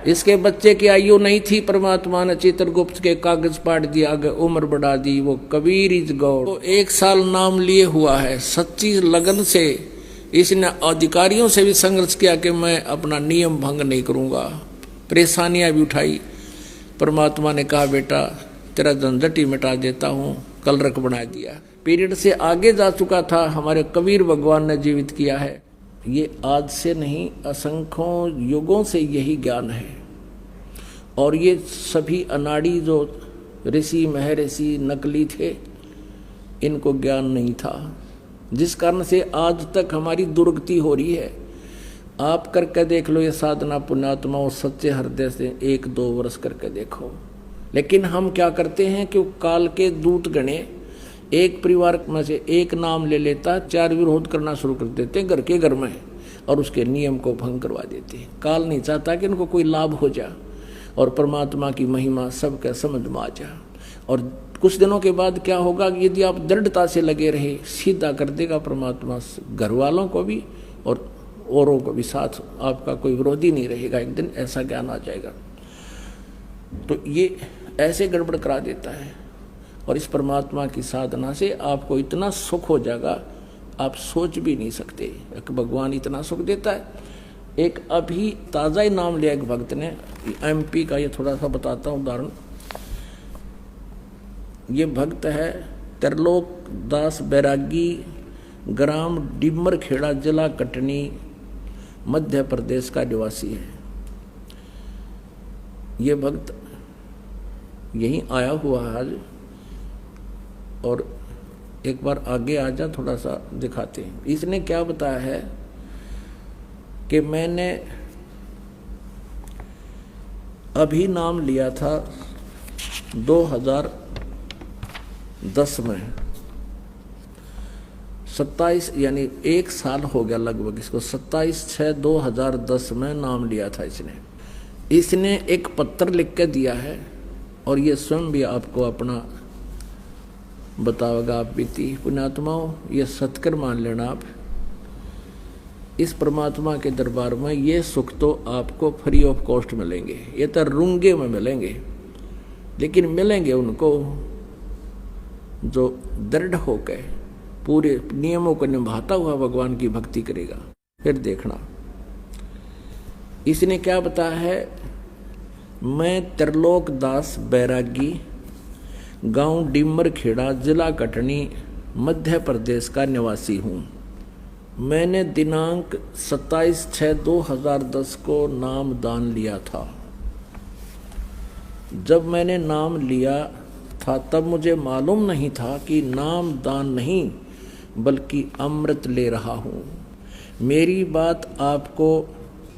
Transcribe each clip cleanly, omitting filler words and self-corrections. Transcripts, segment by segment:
इसके बच्चे की आयु नहीं थी, परमात्मा ने चित्रगुप्त के कागज पाट दिया, आगे उम्र बढ़ा दी। वो कबीर इज गॉड। तो 1 साल नाम लिए हुआ है, सच्ची लगन से इसने अधिकारियों से भी संघर्ष किया कि मैं अपना नियम भंग नहीं करूंगा। परेशानियां भी उठाई। परमात्मा ने कहा बेटा तेरा झंझट ही मिटा देता हूँ, कलरक बना दिया। पीरियड से आगे जा चुका था, हमारे कबीर भगवान ने जीवित किया है। ये आज से नहीं, असंख्यों युगों से यही ज्ञान है। और ये सभी अनाड़ी जो ऋषि महर्षि नकली थे, इनको ज्ञान नहीं था, जिस कारण से आज तक हमारी दुर्गति हो रही है। आप करके देख लो ये साधना पुण्यात्माओं, सच्चे हृदय से 1-2 वर्ष करके देखो। लेकिन हम क्या करते हैं कि काल के दूत गणे एक परिवार में से एक नाम ले लेता, 4 विरोध करना शुरू कर देते घर के घर में, और उसके नियम को भंग करवा देते। काल नहीं चाहता कि इनको कोई लाभ हो जाए और परमात्मा की महिमा सबके समझ में आ जाए। और कुछ दिनों के बाद क्या होगा कि यदि आप दृढ़ता से लगे रहे, सीधा कर देगा परमात्मा, घर वालों को भी और औरों को भी साथ, आपका कोई विरोधी नहीं रहेगा। एक दिन ऐसा ज्ञान आ जाएगा। तो ये ऐसे गड़बड़ करा देता है। और इस परमात्मा की साधना से आपको इतना सुख हो जाएगा, आप सोच भी नहीं सकते। भगवान इतना सुख देता है। एक अभी ताज़ा ही नाम लिया एक भक्त ने, MP का, ये थोड़ा सा बताता हूँ उदाहरण। ये भक्त है त्रिलोक दास बैरागी, ग्राम डिमर खेड़ा, जिला कटनी, मध्य प्रदेश का निवासी है। ये भक्त यहीं आया हुआ है आज। और एक बार आगे आ जा, थोड़ा सा दिखाते हैं। इसने क्या बताया है कि मैंने अभी नाम लिया था 2010 में, 27 यानी 1 साल हो गया लगभग इसको, 27/6/2010 में नाम लिया था इसने एक पत्र लिख के दिया है। और ये स्वयं भी आपको अपना बताओगा। आप बीती पुण्यात्माओं, ये सत्कर मान लेना। आप इस परमात्मा के दरबार में ये सुख तो आपको फ्री ऑफ कॉस्ट मिलेंगे। ये तो रूंगे में मिलेंगे, लेकिन मिलेंगे उनको जो दृढ़ होकर पूरे नियमों को निभाता हुआ भगवान की भक्ति करेगा। फिर देखना इसने क्या बताया है। मैं त्रिलोक दास बैरागी, गांव डिमर खेड़ा, जिला कटनी, मध्य प्रदेश का निवासी हूँ। मैंने दिनांक 27/6/2010 को नाम दान लिया था। जब मैंने नाम लिया था तब मुझे मालूम नहीं था कि नाम दान नहीं बल्कि अमृत ले रहा हूँ। मेरी बात आपको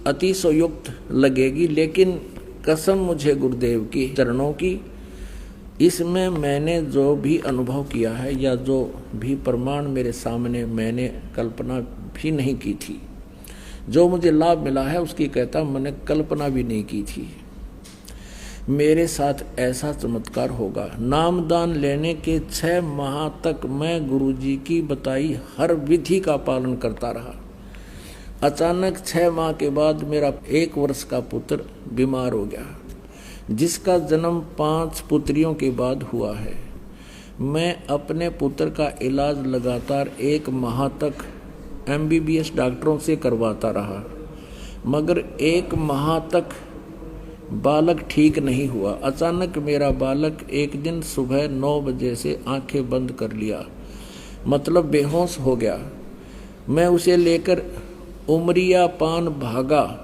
अतिशयोक्त लगेगी, लेकिन कसम मुझे गुरुदेव की चरणों की, इसमें मैंने जो भी अनुभव किया है या जो भी प्रमाण मेरे सामने, मैंने कल्पना भी नहीं की थी। जो मुझे लाभ मिला है उसकी कहता मैंने कल्पना भी नहीं की थी। मेरे साथ ऐसा चमत्कार होगा। नामदान लेने के 6 माह तक मैं गुरुजी की बताई हर विधि का पालन करता रहा। अचानक 6 माह के बाद मेरा 1 वर्ष का पुत्र बीमार हो गया, जिसका जन्म 5 पुत्रियों के बाद हुआ है। मैं अपने पुत्र का इलाज लगातार 1 माह तक MBBS डॉक्टरों से करवाता रहा, मगर 1 माह तक बालक ठीक नहीं हुआ। अचानक मेरा बालक एक दिन सुबह 9 बजे से आंखें बंद कर लिया, मतलब बेहोश हो गया। मैं उसे लेकर उमरिया पान भागा।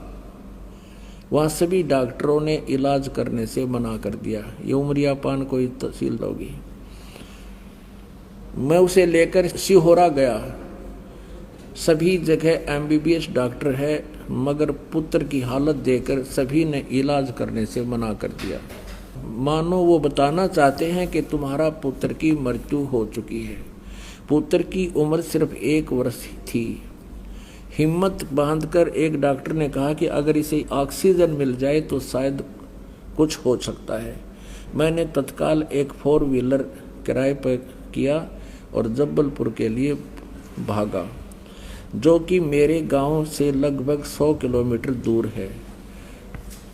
वहाँ सभी डॉक्टरों ने इलाज करने से मना कर दिया। ये उमरिया पान कोई तहसील होगी। मैं उसे लेकर सिहोरा गया। सभी जगह MBBS डॉक्टर है, मगर पुत्र की हालत देखकर सभी ने इलाज करने से मना कर दिया। मानो वो बताना चाहते हैं कि तुम्हारा पुत्र की मृत्यु हो चुकी है। पुत्र की उम्र सिर्फ 1 वर्ष थी। हिम्मत बांधकर एक डॉक्टर ने कहा कि अगर इसे ऑक्सीजन मिल जाए तो शायद कुछ हो सकता है। मैंने तत्काल एक 4 व्हीलर किराए पर किया और जबलपुर के लिए भागा, जो कि मेरे गांव से लगभग 100 किलोमीटर दूर है।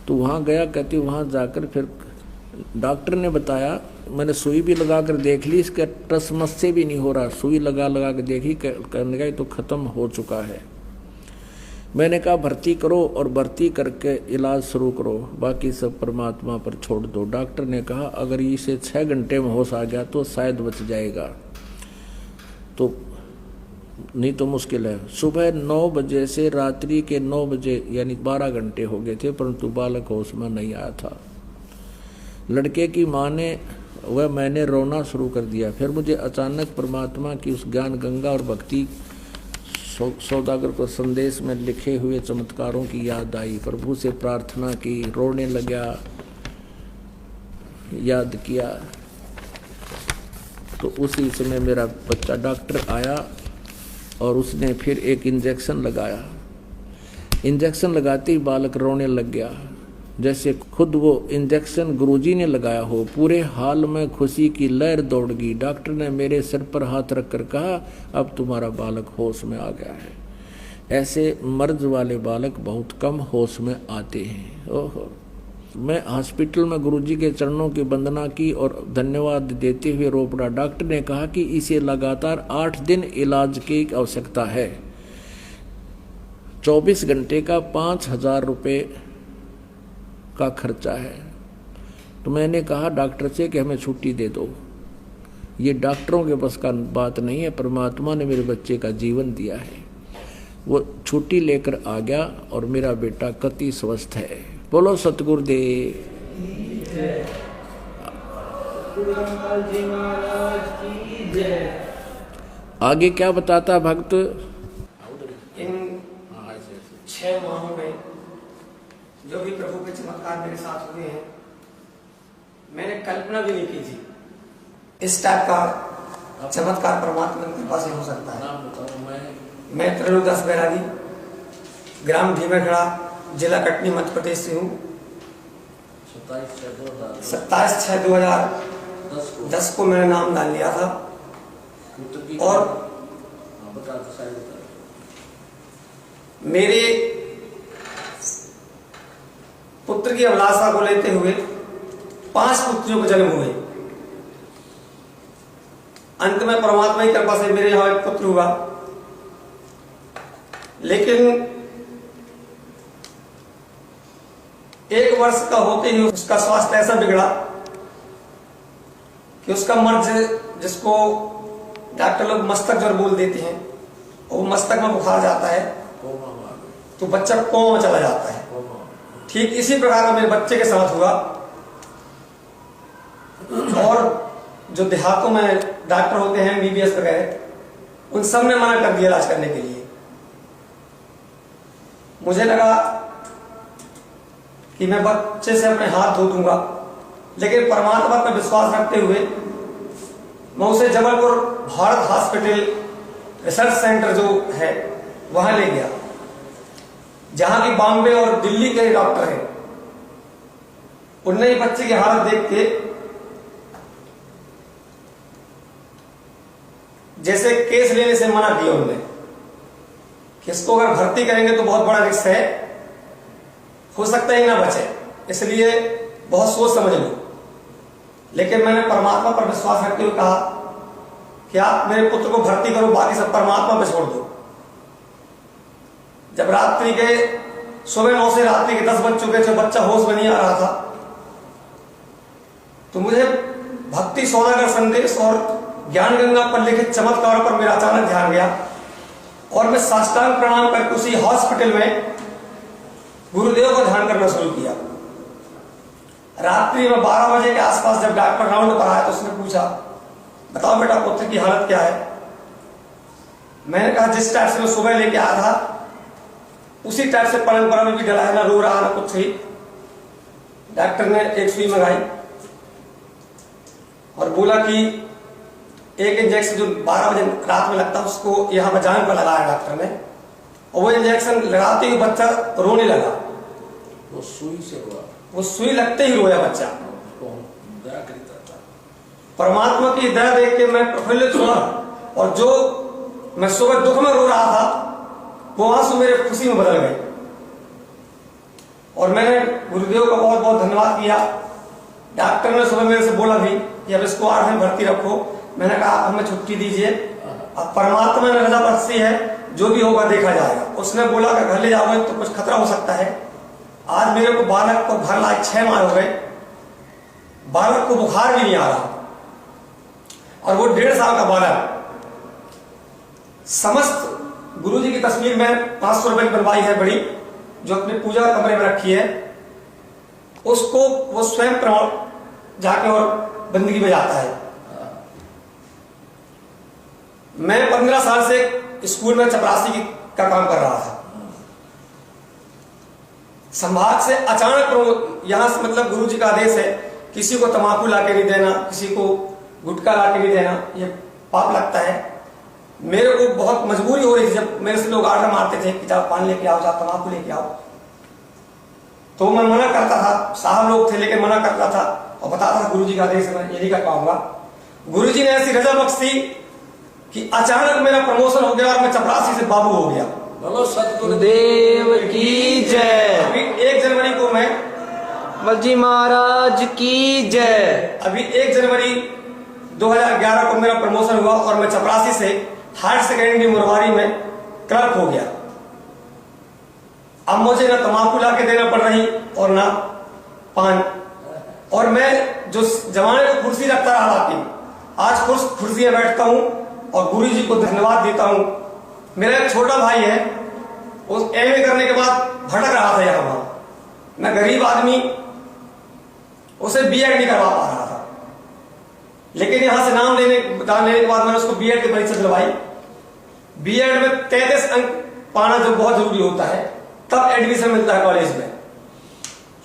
तो वहाँ गया, कहती वहाँ जाकर फिर डॉक्टर ने बताया, मैंने सुई भी लगा कर देख ली, इसका टसमस से भी नहीं हो रहा, सुई लगा लगा के देखी, कहने का तो ख़त्म हो चुका है। मैंने कहा भर्ती करो और भर्ती करके इलाज शुरू करो, बाकी सब परमात्मा पर छोड़ दो। डॉक्टर ने कहा अगर इसे 6 घंटे में होश आ गया तो शायद बच जाएगा, तो नहीं तो मुश्किल है। सुबह 9 बजे से रात्रि के 9 बजे यानी 12 घंटे हो गए थे, परंतु बालक होश में नहीं आया था। लड़के की माँ ने वह मैंने रोना शुरू कर दिया। फिर मुझे अचानक परमात्मा की उस ज्ञान गंगा और भक्ति सौदागर को संदेश में लिखे हुए चमत्कारों की याद आई। प्रभु से प्रार्थना की, रोने लगा, याद किया। तो उसी समय मेरा बच्चा, डॉक्टर आया और उसने फिर एक इंजेक्शन लगाया। इंजेक्शन लगाते ही बालक रोने लग गया, जैसे खुद वो इंजेक्शन गुरुजी ने लगाया हो। पूरे हाल में खुशी की लहर दौड़ गई। डॉक्टर ने मेरे सिर पर हाथ रखकर कहा अब तुम्हारा बालक होश में आ गया है। ऐसे मर्ज वाले बालक बहुत कम होश में आते हैं। ओहो, मैं हॉस्पिटल में गुरुजी के चरणों की वंदना की और धन्यवाद देते हुए रो पड़ा। डॉक्टर ने कहा कि इसे लगातार 8 दिन इलाज की आवश्यकता है। 24 घंटे का 5,000 रुपये का खर्चा है। तो मैंने कहा डॉक्टर से कि हमें छुट्टी दे दो, ये डॉक्टरों के बस का बात नहीं है, परमात्मा ने मेरे बच्चे का जीवन दिया है। वो छुट्टी लेकर आ गया और मेरा बेटा कति स्वस्थ है। बोलो सतगुरुदेव। आगे क्या बताता भक्त? इन 6 माहों में जो भी प्रभु के चमत्कार मेरे साथ हुए हैं, मैंने कल्पना भी नहीं की थी इस टाइप का चमत्कार परमात्मा की कृपा से हो सकता है। मैं त्रिलोकदास बैरागी, ग्राम भीमरखड़ा, जिला कटनी, मध्य प्रदेश से हूँ। 27/6/2010 को मैंने नाम डाल लिया था और मेरे पुत्र की अभिलाषा को लेते हुए 5 पुत्रियों को जन्म हुए। अंत में परमात्मा की कृपा से मेरे यहाँ एक पुत्र हुआ, लेकिन 1 वर्ष का होते ही उसका स्वास्थ्य ऐसा बिगड़ा कि उसका मर्ज, जिसको डॉक्टर लोग मस्तक ज्वर बोल देते हैं, वो मस्तक में बुखार जाता है तो बच्चा कोमा में चला जाता है। ठीक इसी प्रकार का मेरे बच्चे के साथ हुआ। और जो देहातों में डॉक्टर होते हैं MBBS वगैरह, उन सब ने मना कर दिया इलाज करने के लिए। मुझे लगा कि मैं बच्चे से अपने हाथ धो दूंगा, लेकिन परमात्मा पर विश्वास रखते हुए मैं उसे Jabalpur Bharat hospital research centre जो है वहां ले गया, जहां की बॉम्बे और दिल्ली के डॉक्टर हैं। उनने ही बच्चे की हालत देख के जैसे केस लेने से मना किया उन्होंने कि इसको अगर भर्ती करेंगे तो बहुत बड़ा रिस्क है, हो सकता है ना बचे, इसलिए बहुत सोच समझ लो। लेकिन मैंने परमात्मा पर विश्वास रखते हुए कहा कि आप मेरे पुत्र को भर्ती करो, बाकी सब परमात्मा पर छोड़ दो। जब रात्रि के सुबह 9 से रात्रि के 10 बज चुके थे, बच्चा होश में नहीं आ रहा था, तो मुझे भक्ति सौदागर संदेश और ज्ञान गंगा पर लिखित चमत्कारों पर मेरा अचानक ध्यान गया और मैं साष्टांग प्रणाम करके उसी हॉस्पिटल में गुरुदेव को ध्यान करना शुरू किया। रात्रि में 12 बजे के आसपास जब डॉक्टर राउंड पर आया तो उसने पूछा, बताओ बेटा पुत्र की हालत क्या है। मैंने कहा जिस टाइप से मैं सुबह लेके आया था उसी टाइप से परंपरा में भी डला है, ना रो रहा ना कुछ ही। डॉक्टर ने एक सुई मंगाई और बोला कि एक इंजेक्शन जो 12 बजे रात में लगता है उसको यहाँ पर जान पर लगाया डॉक्टर ने, और वो इंजेक्शन लगाते ही बच्चा रोने लगा। वो सुई से हुआ, वो सुई लगते ही रोया बच्चा। परमात्मा की दया देख के मैं प्रफुल्लित हुआ और जो मैं सुबह दुख में रो रहा था वो आंसू मेरे खुशी में बदल गए। और मैंने गुरुदेव का बहुत बहुत धन्यवाद किया। डॉक्टर ने सुबह मेरे से बोला भी कि अब इसको 8 में भर्ती रखो। मैंने कहा आप हमें छुट्टी दीजिए, अब परमात्मा ने रजा बख्शी है, जो भी होगा देखा जाएगा। उसने बोला कि घर ले जाओगे तो कुछ खतरा हो सकता है। आज मेरे को बालक को घर लाए 6 माह हो गए, बालक को बुखार भी नहीं आ रहा, और वो 1.5 साल का बालक। समस्त गुरुजी की तस्वीर में 500 रुपए की बनवाई है बड़ी, जो अपने पूजा कमरे में रखी है, उसको वो स्वयं जाके और बंदगी में जाता है। मैं 15 साल से स्कूल में चपरासी का काम कर रहा था। संभाग से अचानक यहां से मतलब गुरुजी का आदेश है, किसी को तंबाकू लाके नहीं देना, किसी को गुटखा लाके नहीं देना, ये पाप लगता है। मेरे को बहुत मजबूरी हो रही थी, जब मेरे से लोग आर्डर मारते थे कि जाओ पान लेके आओ, जाओ तंबाकू लेके आओ, तो मैं मना करता था। साहब लोग थे लेकिन मना करता था और बताता था गुरुजी का आदेश है, मैं ये नहीं कर पाऊंगा। गुरुजी ने ऐसी रजा बख्शी कि अचानक मेरा प्रमोशन हो गया और मैं चपरासी से बाबू हो गया। बोलो सतगुरुदेव की जय। अभी 1 जनवरी को मैं बलजी महाराज की जय। अभी 1 जनवरी 2011 को मेरा प्रमोशन हुआ और मैं चपरासी से हायर सेकेंडरी मुरवारी में क्लर्क हो गया। अब मुझे ना तंबाकू ला के देना पड़ रही और ना पान, और मैं जो जमाने को कुर्सी रखता रहा आपकी, आज कुर्सी में बैठता हूं और गुरुजी को धन्यवाद देता हूं। मेरा एक छोटा भाई है, उस एमए करने के बाद भटक रहा था यहां वहां, मैं गरीब आदमी, उसे बीएड नहीं करवा पा रहा था, लेकिन यहां से नाम लेने के बाद मैंने उसको बीएड की परीक्षा दिलवाई। बीएड में 33 अंक पाना जो बहुत जरूरी होता है, तब एडमिशन मिलता है कॉलेज में,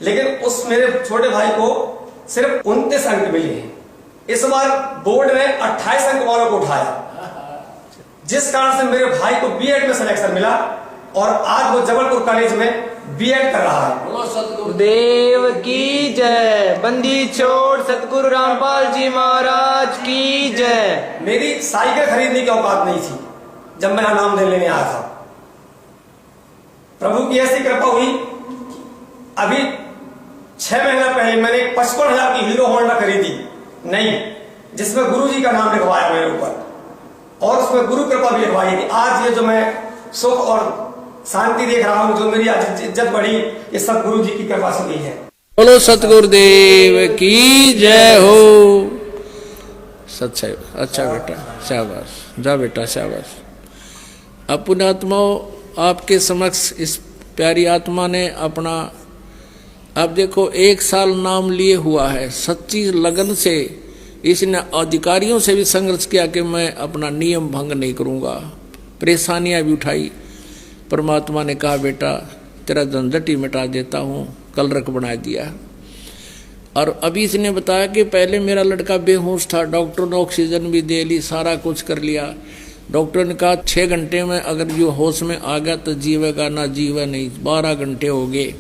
लेकिन उस मेरे छोटे भाई को सिर्फ 29 अंक मिले हैं। इस बार बोर्ड ने 28 अंक वालों को उठाया, जिस कारण से मेरे भाई को बीएड में सिलेक्शन मिला और आज वो जबलपुर कॉलेज में बीएड कर रहा है। बोलो सतगुरुदेव की जय। बंदी छोड़ सतगुरु रामपाल जी महाराज की जय। मेरी साइकिल खरीदने की औकात नहीं थी जब मैं नाम दे लेने आया था। प्रभु की ऐसी कृपा हुई, अभी 6 महीना पहले मैंने 55,000 की हीरो होंडा खरीदी नहीं, जिसमें गुरुजी का नाम लिखवाया मेरे ऊपर, और उसमें गुरु कृपा भी लिखवाई थी। आज ये जो मैं सुख और शांति देख रहा हूं, जो मेरी आज इज्जत बढ़ी, ये सब गुरुजी की कृपा से हुई है। बोलो सतगुरुदेव की जय हो। सच्चा, अच्छा बेटा, शाबाश, जा बेटा शाबाश। अब पुण्यात्माओं, आपके समक्ष इस प्यारी आत्मा ने अपना, अब देखो 1 साल नाम लिए हुआ है, सच्ची लगन से इसने अधिकारियों से भी संघर्ष किया कि मैं अपना नियम भंग नहीं करूंगा, परेशानियां भी उठाई। परमात्मा ने कहा बेटा तेरा झंझट ही मिटा देता हूँ, कलरक बना दिया। और अभी इसने बताया कि पहले मेरा लड़का बेहोश था, डॉक्टर ने ऑक्सीजन भी दे ली, सारा कुछ कर लिया। डॉक्टर ने कहा 6 घंटे में अगर जो होश में आ गया तो जीवेगा, ना जीवे नहीं। 12 घंटे हो गए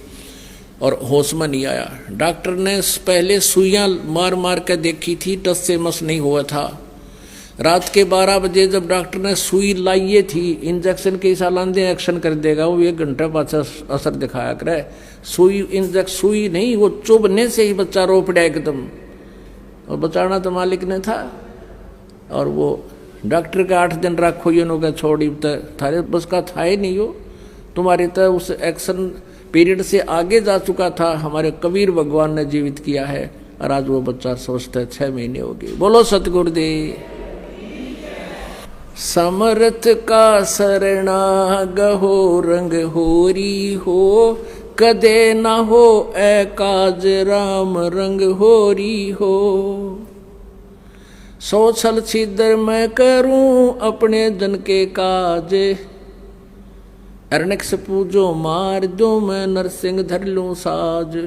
और होश में नहीं आया। डॉक्टर ने पहले सुइयां मार मार के देखी थी, टस से मस नहीं हुआ था। रात के 12 बजे जब डॉक्टर ने सुई लाई थी, इंजेक्शन के सालांदे एक्शन कर देगा, वो 1 घंटा पाछा असर दिखाया करे। सुई नहीं, वो चुभने से ही बच्चा रो पड़ा एकदम, और बचाना तो मालिक ने था। और वो डॉक्टर का 8 दिन रखो, ये नो छोड़ी थारे बस का था ही नहीं, हो तुम्हारे तो उस एक्शन पीरियड से आगे जा चुका था। हमारे कबीर भगवान ने जीवित किया है और आज वो बच्चा स्वस्थ है, 6 महीने हो गए। बोलो सतगुरुदेव। समर्थ का शरणा गहो रंग होरी हो, कदे न हो ए काज राम रंग होरी हो। 100 छल छिद्र मैं करूं अपने जन के काज, अरण्यक से पूजो मार दो मैं नरसिंह धर लूं साज।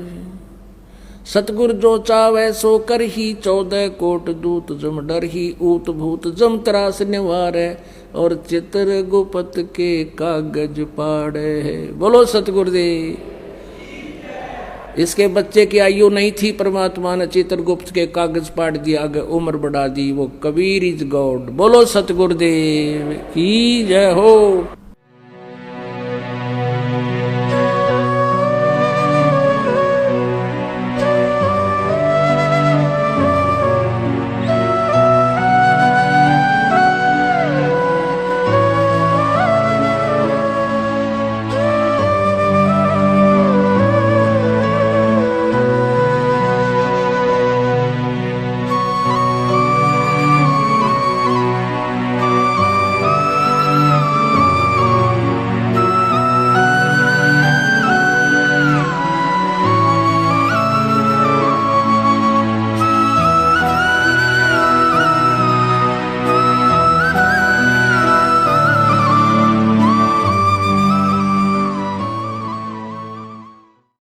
सतगुर जो चावै सो कर ही, 14 कोट दूत जम डर ही, ऊत भूत जम त्रास निवारे, और चित्र गुपत के कागज पाड़े। बोलो सतगुरुदेव। इसके बच्चे की आयु नहीं थी, परमात्मा ने चित्रगुप्त के कागज पाड़ दिया, आगे उम्र बढ़ा दी। वो कबीर इज गॉड। बोलो सतगुरुदेव की जय हो।